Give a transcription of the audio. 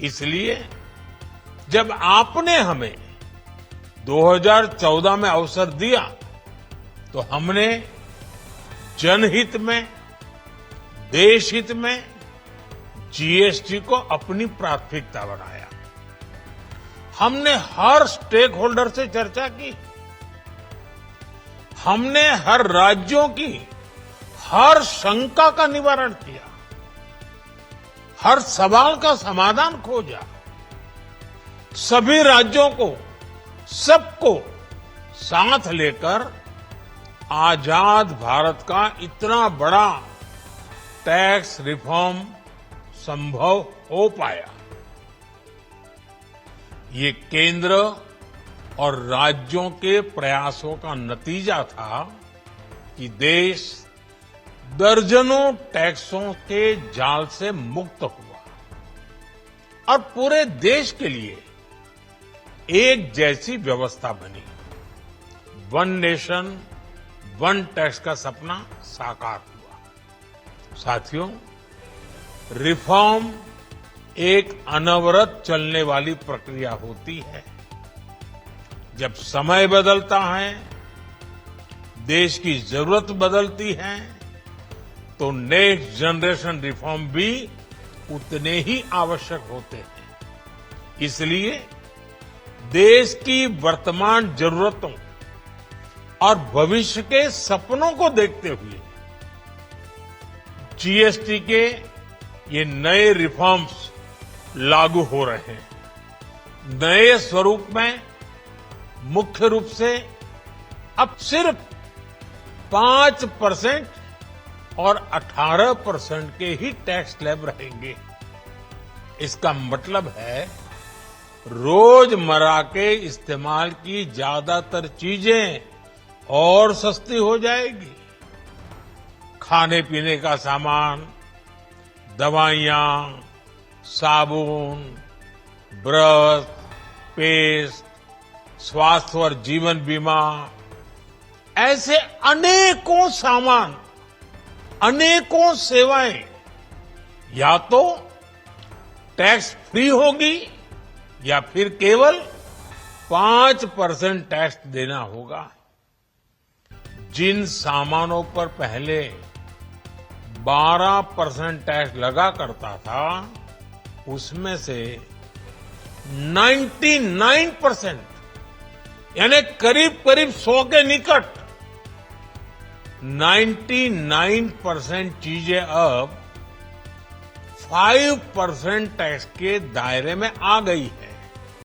इसलिए जब आपने हमें 2014 में अवसर दिया तो हमने जनहित में, देशहित में जीएसटी को अपनी प्राथमिकता बनाया। हमने हर स्टेक होल्डर से चर्चा की। हमने हर राज्यों की हर शंका का निवारण किया, हर सवाल का समाधान खोजा। सभी राज्यों को, सबको साथ लेकर आजाद भारत का इतना बड़ा टैक्स रिफॉर्म संभव हो पाया। ये केंद्र और राज्यों के प्रयासों का नतीजा था कि देश दर्जनों टैक्सों के जाल से मुक्त हुआ और पूरे देश के लिए एक जैसी व्यवस्था बनी। वन नेशन, वन टैक्स का सपना साकार हुआ। साथियों, रिफॉर्म एक अनवरत चलने वाली प्रक्रिया होती है। जब समय बदलता है, देश की जरूरत बदलती है, तो नेक्स्ट जनरेशन रिफॉर्म भी उतने ही आवश्यक होते हैं। इसलिए देश की वर्तमान जरूरतों और भविष्य के सपनों को देखते हुए जीएसटी के ये नए रिफॉर्म्स लागू हो रहे हैं। नए स्वरूप में मुख्य रूप से अब सिर्फ 5% और 18% के ही टैक्स स्लैब रहेंगे। इसका मतलब है रोजमर्रा के इस्तेमाल की ज्यादातर चीजें और सस्ती हो जाएगी। खाने पीने का सामान, दवाइयां, साबुन, ब्रश, पेस्ट, स्वास्थ्य और जीवन बीमा, ऐसे अनेकों सामान, अनेकों सेवाएं या तो टैक्स फ्री होगी या फिर केवल 5% टैक्स देना होगा। जिन सामानों पर पहले 12% टैक्स लगा करता था, उसमें से 99% यानी करीब करीब 100 के निकट 99% चीजें अब 5% टैक्स के दायरे में आ गई है।